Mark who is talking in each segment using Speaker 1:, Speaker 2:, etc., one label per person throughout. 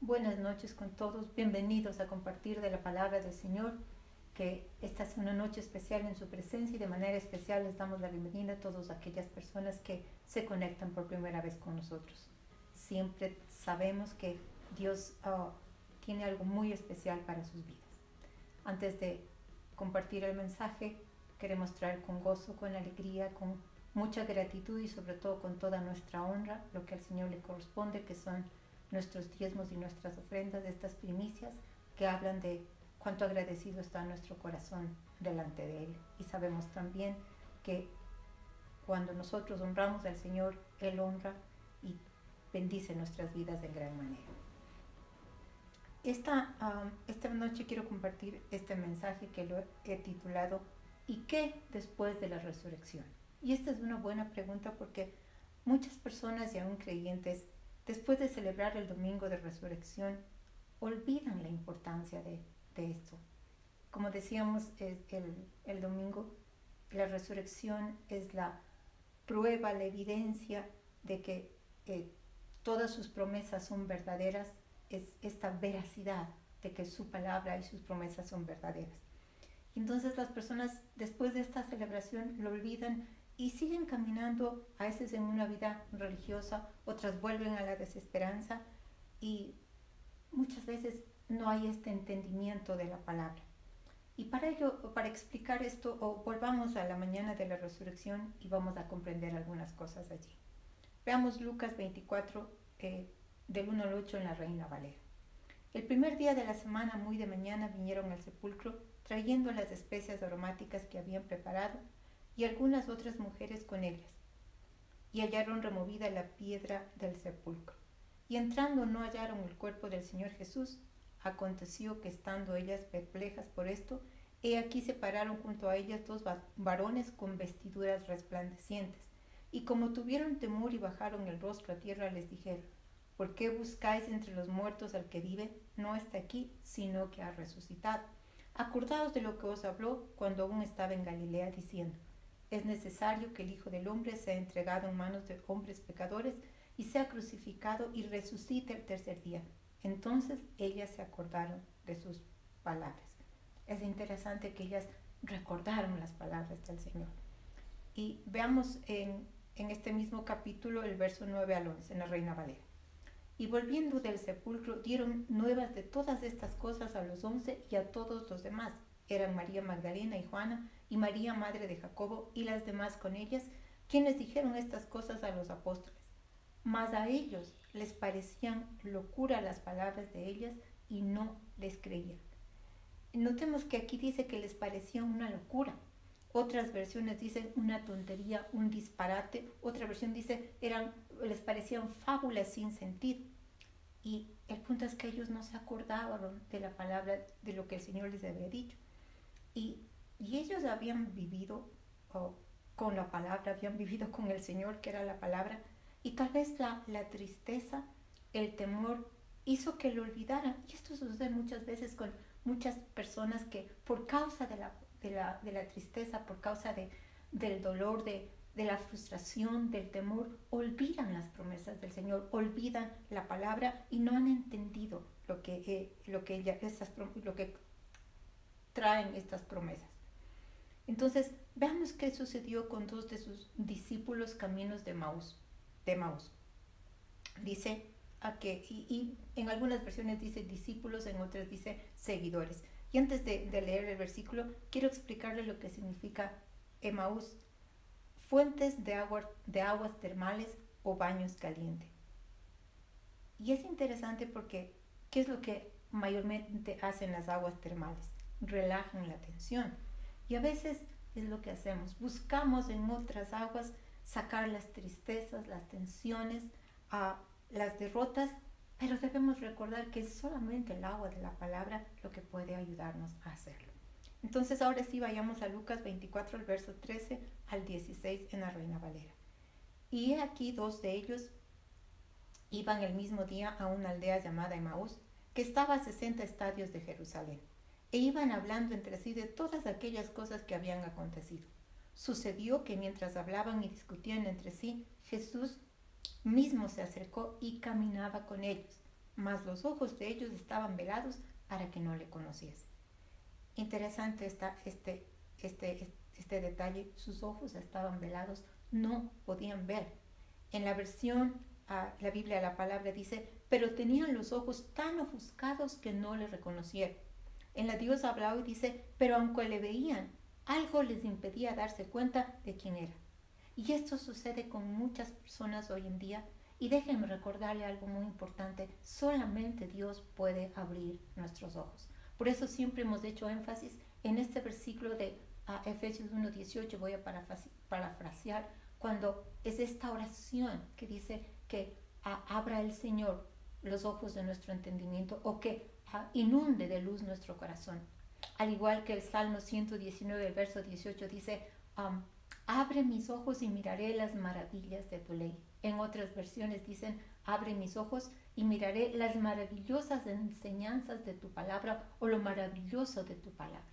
Speaker 1: Buenas noches con todos, bienvenidos a compartir de la palabra del Señor, que esta es una noche especial en su presencia y de manera especial les damos la bienvenida a todas aquellas personas que se conectan por primera vez con nosotros. Siempre sabemos que Dios tiene algo muy especial para sus vidas. Antes de compartir el mensaje, queremos traer con gozo, con alegría, con mucha gratitud y sobre todo con toda nuestra honra lo que al Señor le corresponde, que son nuestros diezmos y nuestras ofrendas, de estas primicias que hablan de cuánto agradecido está nuestro corazón delante de Él. Y sabemos también que cuando nosotros honramos al Señor, Él honra y bendice nuestras vidas de gran manera. Esta noche quiero compartir este mensaje que lo he titulado ¿Y qué después de la resurrección? Y esta es una buena pregunta porque muchas personas y aún creyentes, después de celebrar el domingo de resurrección, olvidan la importancia de esto. Como decíamos el domingo, la resurrección es la prueba, la evidencia de que todas sus promesas son verdaderas, es esta veracidad de que su palabra y sus promesas son verdaderas. Entonces las personas después de esta celebración lo olvidan y siguen caminando, a veces en una vida religiosa, otras vuelven a la desesperanza y muchas veces no hay este entendimiento de la palabra. Y para ello, para explicar esto, volvamos a la mañana de la resurrección y vamos a comprender algunas cosas allí. Veamos Lucas 24, del 1 al 8 en la Reina Valera. El primer día de la semana, muy de mañana, vinieron al sepulcro trayendo las especias aromáticas que habían preparado y algunas otras mujeres con ellas, y hallaron removida la piedra del sepulcro. Y entrando no hallaron el cuerpo del Señor Jesús. Aconteció que estando ellas perplejas por esto, he aquí se pararon junto a ellas dos varones con vestiduras resplandecientes, y como tuvieron temor y bajaron el rostro a tierra, les dijeron: ¿por qué buscáis entre los muertos al que vive? No está aquí, sino que ha resucitado. Acordaos de lo que os habló cuando aún estaba en Galilea, diciendo: es necesario que el Hijo del Hombre sea entregado en manos de hombres pecadores y sea crucificado y resucite el tercer día. Entonces ellas se acordaron de sus palabras. Es interesante que ellas recordaron las palabras del Señor. Y veamos en este mismo capítulo el verso 9 al 11 en la Reina Valera. Y volviendo del sepulcro dieron nuevas de todas estas cosas a los 11 y a todos los demás. Eran María Magdalena y Juana y María, madre de Jacobo, y las demás con ellas, quienes dijeron estas cosas a los apóstoles. Mas a ellos les parecían locura las palabras de ellas y no les creían. Notemos que aquí dice que les parecía una locura. Otras versiones dicen una tontería, un disparate. Otra versión dice les parecían fábulas sin sentido. Y el punto es que ellos no se acordaban de la palabra, de lo que el Señor les había dicho. Y ellos habían vivido con la palabra, habían vivido con el Señor, que era la palabra, y tal vez la tristeza, el temor, hizo que lo olvidaran. Y esto sucede muchas veces con muchas personas que por causa de la tristeza, por causa del dolor, de la frustración, del temor, olvidan las promesas del Señor, olvidan la palabra y no han entendido lo que traen estas promesas. Entonces, veamos qué sucedió con dos de sus discípulos caminos de Maús. Dice y en algunas versiones dice discípulos, en otras dice seguidores. Y antes de leer el versículo, quiero explicarle lo que significa Emaús: fuentes de aguas termales o baños calientes. Y es interesante porque, ¿qué es lo que mayormente hacen las aguas termales? Relajan la tensión. Y a veces es lo que hacemos. Buscamos en otras aguas sacar las tristezas, las tensiones, las derrotas, pero debemos recordar que es solamente el agua de la palabra lo que puede ayudarnos a hacerlo. Entonces ahora sí vayamos a Lucas 24, el verso 13 al 16 en la Reina Valera. Y he aquí dos de ellos iban el mismo día a una aldea llamada Emaús, que estaba a 60 estadios de Jerusalén, e iban hablando entre sí de todas aquellas cosas que habían acontecido. Sucedió que mientras hablaban y discutían entre sí, Jesús mismo se acercó y caminaba con ellos, mas los ojos de ellos estaban velados para que no le conociesen. Interesante está este detalle. Sus ojos estaban velados, no podían ver. En la versión, la Biblia, la palabra dice, pero tenían los ojos tan ofuscados que no le reconocieron. En la Dios hablaba y dice, pero aunque le veían, algo les impedía darse cuenta de quién era. Y esto sucede con muchas personas hoy en día. Y déjenme recordarle algo muy importante, solamente Dios puede abrir nuestros ojos. Por eso siempre hemos hecho énfasis en este versículo de Efesios 1:18, voy a parafrasear, cuando es esta oración que dice que abra el Señor los ojos de nuestro entendimiento, o que inunde de luz nuestro corazón. Al igual que el Salmo 119, el verso 18 dice, abre mis ojos y miraré las maravillas de tu ley. En otras versiones dicen, abre mis ojos y miraré las maravillosas enseñanzas de tu palabra, o lo maravilloso de tu palabra.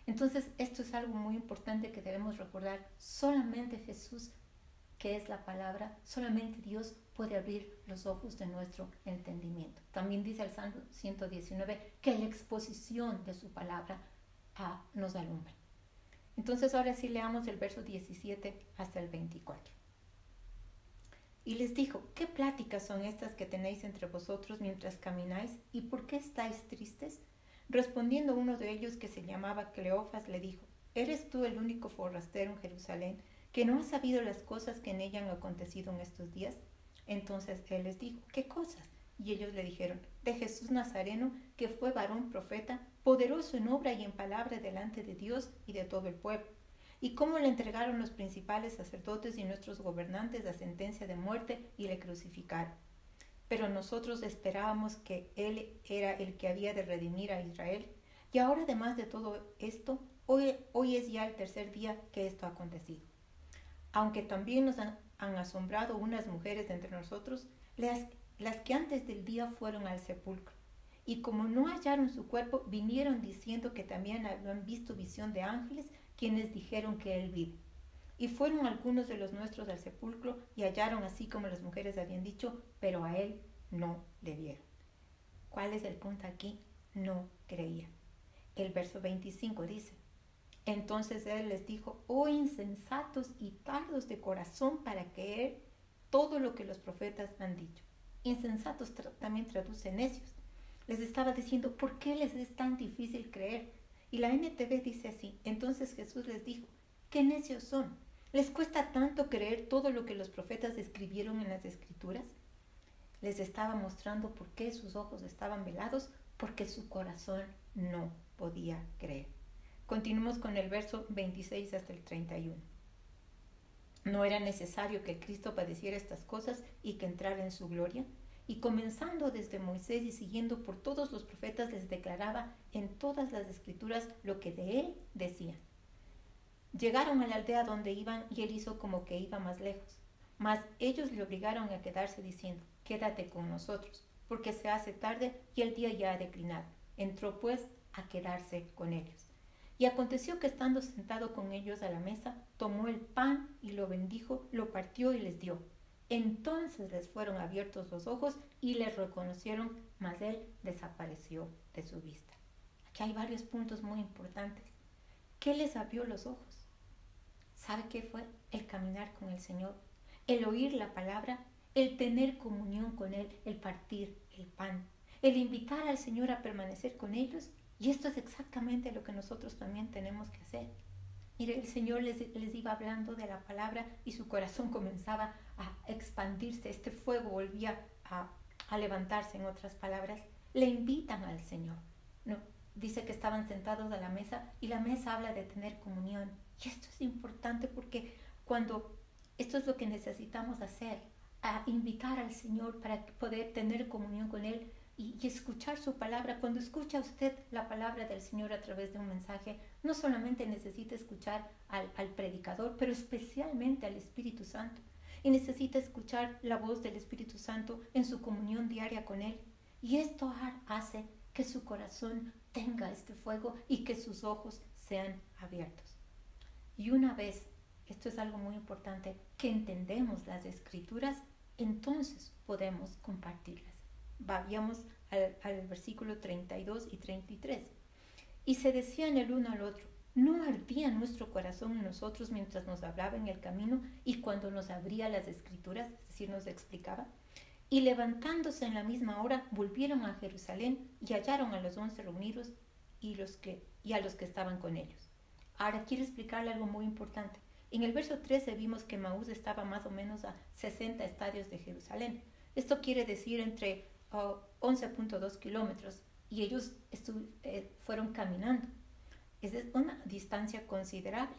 Speaker 1: Entonces, esto es algo muy importante que debemos recordar. Solamente Jesús, que es la palabra, solamente Dios puede abrir los ojos de nuestro entendimiento. También dice el Salmo 119 que la exposición de su palabra nos alumbra. Entonces, ahora sí leamos el verso 17 hasta el 24. Y les dijo, ¿qué pláticas son estas que tenéis entre vosotros mientras camináis? ¿Y por qué estáis tristes? Respondiendo uno de ellos, que se llamaba Cleofas, le dijo, ¿eres tú el único forastero en Jerusalén que no ha sabido las cosas que en ella han acontecido en estos días? Entonces él les dijo, ¿qué cosas? Y ellos le dijeron, de Jesús Nazareno, que fue varón profeta, poderoso en obra y en palabra delante de Dios y de todo el pueblo. Y cómo le entregaron los principales sacerdotes y nuestros gobernantes la sentencia de muerte y le crucificaron. Pero nosotros esperábamos que él era el que había de redimir a Israel. Y ahora, además de todo esto, hoy es ya el tercer día que esto ha acontecido. Aunque también nos han asombrado unas mujeres de entre nosotros, las que antes del día fueron al sepulcro. Y como no hallaron su cuerpo, vinieron diciendo que también habían visto visión de ángeles, quienes dijeron que él vive. Y fueron algunos de los nuestros al sepulcro y hallaron así como las mujeres habían dicho, pero a él no le vieron. ¿Cuál es el punto aquí? No creían. El verso 25 dice, entonces él les dijo, oh insensatos y tardos de corazón para creer todo lo que los profetas han dicho. Insensatos también traduce necios. Les estaba diciendo, ¿por qué les es tan difícil creer? Y la NTV dice así, entonces Jesús les dijo, ¿qué necios son? ¿Les cuesta tanto creer todo lo que los profetas escribieron en las Escrituras? Les estaba mostrando por qué sus ojos estaban velados, porque su corazón no podía creer. Continuamos con el verso 26 hasta el 31. ¿No era necesario que Cristo padeciera estas cosas y que entrara en su gloria? Y comenzando desde Moisés y siguiendo por todos los profetas, les declaraba en todas las Escrituras lo que de él decían. Llegaron a la aldea donde iban y él hizo como que iba más lejos. Mas ellos le obligaron a quedarse diciendo, quédate con nosotros, porque se hace tarde y el día ya ha declinado. Entró pues a quedarse con ellos. Y aconteció que estando sentado con ellos a la mesa, tomó el pan y lo bendijo, lo partió y les dio. Entonces les fueron abiertos los ojos y les reconocieron, mas él desapareció de su vista. Aquí hay varios puntos muy importantes. ¿Qué les abrió los ojos? ¿Sabe qué fue? El caminar con el Señor, el oír la palabra, el tener comunión con Él, el partir el pan, el invitar al Señor a permanecer con ellos. Y esto es exactamente lo que nosotros también tenemos que hacer. Mire, el Señor les iba hablando de la palabra y su corazón comenzaba a expandirse. Este fuego volvía a levantarse, en otras palabras. Le invitan al Señor. No, dice que estaban sentados a la mesa y la mesa habla de tener comunión. Y esto es importante porque esto es lo que necesitamos hacer, a invitar al Señor para poder tener comunión con Él y escuchar su palabra. Cuando escucha usted la palabra del Señor a través de un mensaje, no solamente necesita escuchar al predicador, pero especialmente al Espíritu Santo. Y necesita escuchar la voz del Espíritu Santo en su comunión diaria con Él. Y esto hace que su corazón tenga este fuego y que sus ojos sean abiertos. Y una vez, esto es algo muy importante, que entendemos las Escrituras, entonces podemos compartirlas. Vayamos al versículo 32 y 33. Y se decían el uno al otro: ¿no ardía nuestro corazón en nosotros mientras nos hablaba en el camino y cuando nos abría las escrituras, es decir, nos explicaba? Y levantándose en la misma hora, volvieron a Jerusalén y hallaron a los 11 reunidos y a los que estaban con ellos. Ahora quiero explicarle algo muy importante. En el verso 13 vimos que Maús estaba más o menos a 60 estadios de Jerusalén. Esto quiere decir entre 11.2 kilómetros, y ellos fueron caminando. Es una distancia considerable,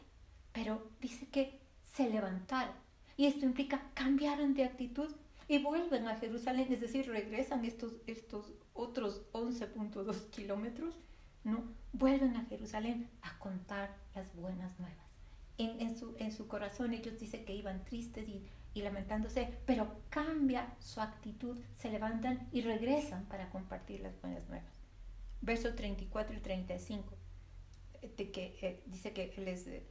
Speaker 1: pero dice que se levantaron, y esto implica cambiaron de actitud y vuelven a Jerusalén, es decir, regresan estos otros 11.2 kilómetros, ¿no? Vuelven a Jerusalén a contar las buenas nuevas. En su corazón ellos dicen que iban tristes y lamentándose, pero cambia su actitud, se levantan y regresan para compartir las buenas nuevas. Versos 34 y 35, dice que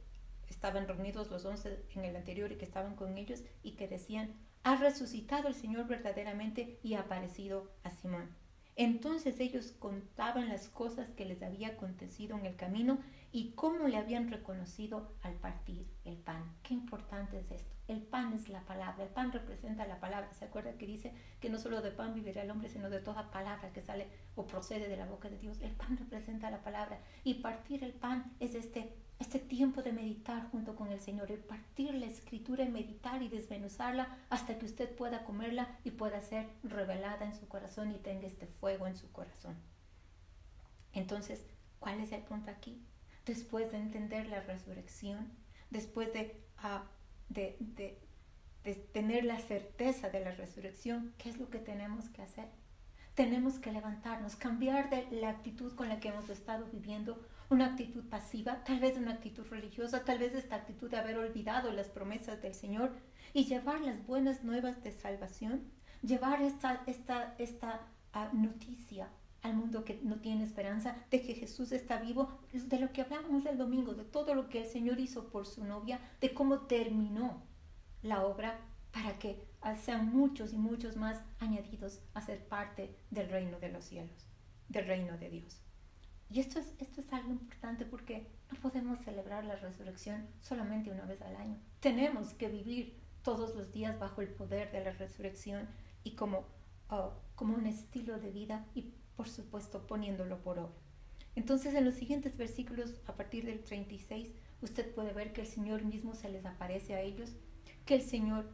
Speaker 1: estaban reunidos los 11 en el anterior y que estaban con ellos y que decían: ha resucitado el Señor verdaderamente y ha aparecido a Simón. Entonces ellos contaban las cosas que les había acontecido en el camino y cómo le habían reconocido al partir el pan. Qué importante es esto. El pan es la palabra, el pan representa la palabra. ¿Se acuerda que dice que no solo de pan vivirá el hombre, sino de toda palabra que sale o procede de la boca de Dios? El pan representa la palabra, y partir el pan es este tiempo de meditar junto con el Señor, el partir la escritura y meditar y desmenuzarla hasta que usted pueda comerla y pueda ser revelada en su corazón y tenga este fuego en su corazón. Entonces, ¿cuál es el punto aquí? Después de entender la resurrección, después de tener la certeza de la resurrección, ¿qué es lo que tenemos que hacer? Tenemos que levantarnos, cambiar de la actitud con la que hemos estado viviendo, una actitud pasiva, tal vez una actitud religiosa, tal vez esta actitud de haber olvidado las promesas del Señor, y llevar las buenas nuevas de salvación, llevar esta noticia al mundo que no tiene esperanza, de que Jesús está vivo, de lo que hablamos el domingo, de todo lo que el Señor hizo por su novia, de cómo terminó la obra para que sean muchos y muchos más añadidos a ser parte del reino de los cielos, del reino de Dios. Y esto es algo importante, porque no podemos celebrar la resurrección solamente una vez al año. Tenemos que vivir todos los días bajo el poder de la resurrección y como un estilo de vida, y por supuesto poniéndolo por obra. Entonces, en los siguientes versículos, a partir del 36, usted puede ver que el Señor mismo se les aparece a ellos, que el Señor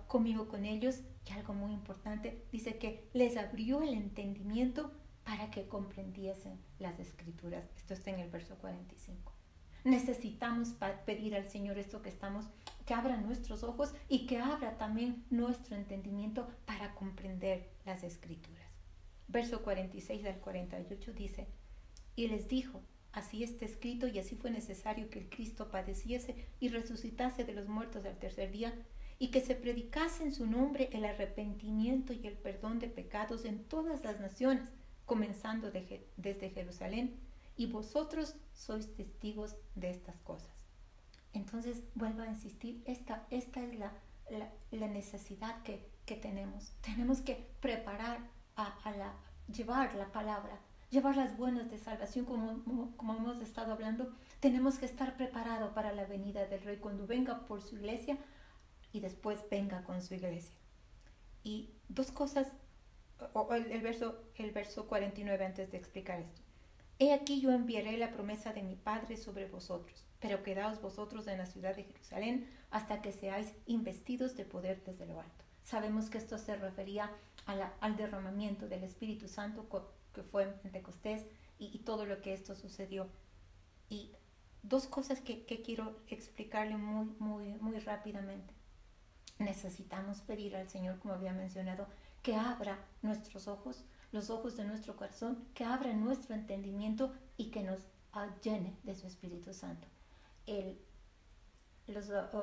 Speaker 1: comió con ellos, y algo muy importante, dice que les abrió el entendimiento para que comprendiesen las escrituras. Esto está en el verso 45. Necesitamos pedir al Señor esto que abra nuestros ojos y que abra también nuestro entendimiento para comprender las escrituras. Verso 46 al 48 dice: y les dijo: así está escrito, y así fue necesario que el Cristo padeciese y resucitase de los muertos al tercer día, y que se predicase en su nombre el arrepentimiento y el perdón de pecados en todas las naciones, comenzando desde Jerusalén, y vosotros sois testigos de estas cosas. Entonces, vuelvo a insistir, esta es la necesidad que tenemos. Tenemos que preparar llevar la palabra, llevar las buenas de salvación, como hemos estado hablando. Tenemos que estar preparados para la venida del Rey, cuando venga por su iglesia y después venga con su iglesia. Y dos cosas, el verso 49, antes de explicar esto. He aquí yo enviaré la promesa de mi Padre sobre vosotros, pero quedaos vosotros en la ciudad de Jerusalén hasta que seáis investidos de poder desde lo alto. Sabemos que esto se refería al derramamiento del Espíritu Santo que fue en Pentecostés y todo lo que esto sucedió. Y dos cosas que quiero explicarle muy rápidamente. Necesitamos pedir al Señor, como había mencionado, que abra nuestros ojos, los ojos de nuestro corazón, que abra nuestro entendimiento y que nos llene de su Espíritu Santo. El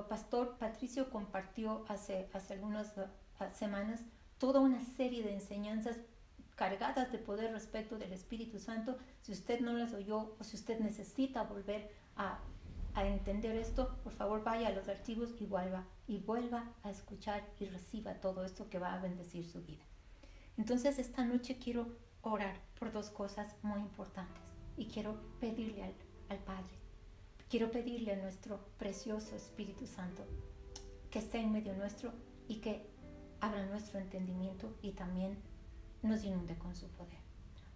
Speaker 1: pastor Patricio compartió hace algunas semanas toda una serie de enseñanzas cargadas de poder respecto del Espíritu Santo. Si usted no las oyó, o si usted necesita volver a entender esto, por favor vaya a los archivos y vuelva a escuchar y reciba todo esto que va a bendecir su vida. Entonces esta noche quiero orar por dos cosas muy importantes y quiero pedirle al Padre, quiero pedirle a nuestro precioso Espíritu Santo que esté en medio nuestro y que abra nuestro entendimiento y también nos inunde con su poder.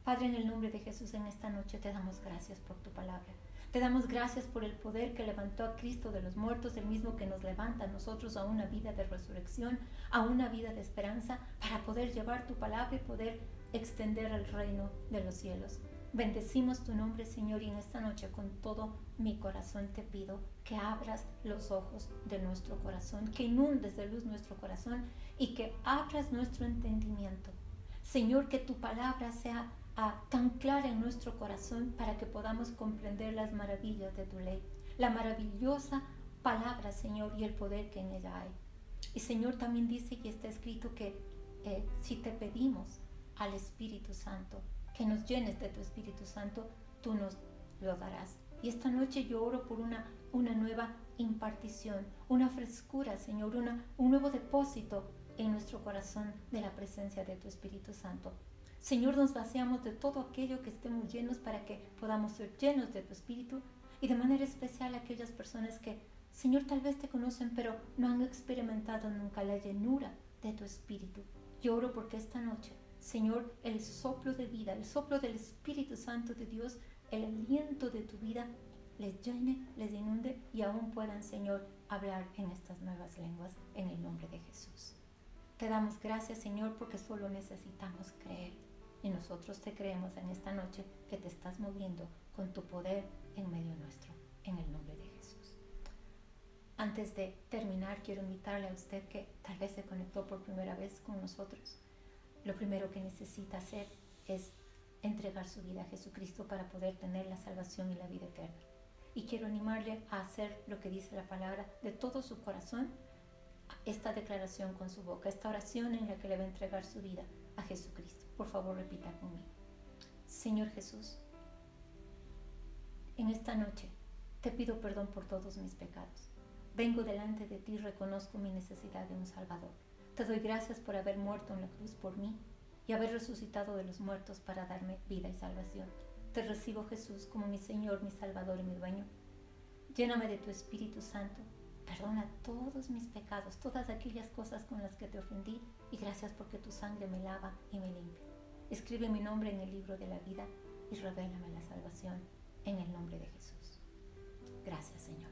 Speaker 1: Padre, en el nombre de Jesús, en esta noche te damos gracias por tu palabra. Te damos gracias por el poder que levantó a Cristo de los muertos, el mismo que nos levanta a nosotros a una vida de resurrección, a una vida de esperanza, para poder llevar tu palabra y poder extender el reino de los cielos. Bendecimos tu nombre, Señor, y en esta noche con todo mi corazón te pido que abras los ojos de nuestro corazón, que inundes de luz nuestro corazón y que abras nuestro entendimiento. Señor, que tu palabra sea tan clara en nuestro corazón para que podamos comprender las maravillas de tu ley, la maravillosa palabra, Señor, y el poder que en ella hay. Y Señor, también dice y está escrito que si te pedimos al Espíritu Santo, que nos llenes de tu Espíritu Santo, tú nos lo darás. Y esta noche yo oro por una nueva impartición, una frescura, Señor, un nuevo depósito en nuestro corazón de la presencia de tu Espíritu Santo. Señor, nos vaciamos de todo aquello que estemos llenos para que podamos ser llenos de tu Espíritu y de manera especial aquellas personas que, Señor, tal vez te conocen pero no han experimentado nunca la llenura de tu Espíritu. Yo oro porque esta noche, Señor, el soplo de vida, el soplo del Espíritu Santo de Dios, el aliento de tu vida les llene, les inunde y aún puedan, Señor, hablar en estas nuevas lenguas en el nombre de Jesús. Te damos gracias, Señor, porque solo necesitamos creer. Y nosotros te creemos en esta noche que te estás moviendo con tu poder en medio nuestro, en el nombre de Jesús. Antes de terminar, quiero invitarle a usted que tal vez se conectó por primera vez con nosotros. Lo primero que necesita hacer es entregar su vida a Jesucristo para poder tener la salvación y la vida eterna. Y quiero animarle a hacer lo que dice la palabra de todo su corazón, esta declaración con su boca, esta oración en la que le va a entregar su vida a Jesucristo. Por favor, repita conmigo. Señor Jesús, en esta noche te pido perdón por todos mis pecados. Vengo delante de ti y reconozco mi necesidad de un Salvador. Te doy gracias por haber muerto en la cruz por mí y haber resucitado de los muertos para darme vida y salvación. Te recibo, Jesús, como mi Señor, mi Salvador y mi dueño. Lléname de tu Espíritu Santo. Perdona todos mis pecados, todas aquellas cosas con las que te ofendí, y gracias porque tu sangre me lava y me limpia. Escribe mi nombre en el libro de la vida y revélame la salvación en el nombre de Jesús. Gracias, Señor.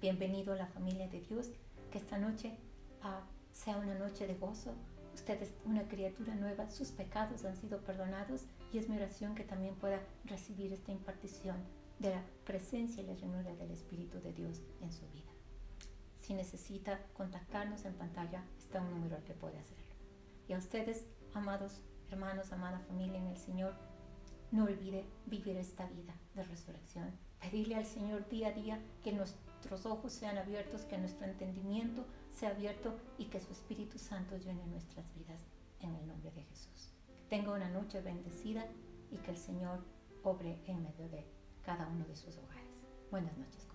Speaker 1: Bienvenido a la familia de Dios, que esta noche sea una noche de gozo. Usted es una criatura nueva, sus pecados han sido perdonados y es mi oración que también pueda recibir esta impartición de la presencia y la llenura del Espíritu de Dios en su vida. Si necesita contactarnos, en pantalla está un número al que puede hacerlo. Y a ustedes, amados hermanos, amada familia en el Señor, no olvide vivir esta vida de resurrección. Pedirle al Señor día a día que nuestros ojos sean abiertos, que nuestro entendimiento sea abierto y que su Espíritu Santo llene nuestras vidas en el nombre de Jesús. Que tenga una noche bendecida y que el Señor obre en medio de cada uno de sus hogares. Buenas noches.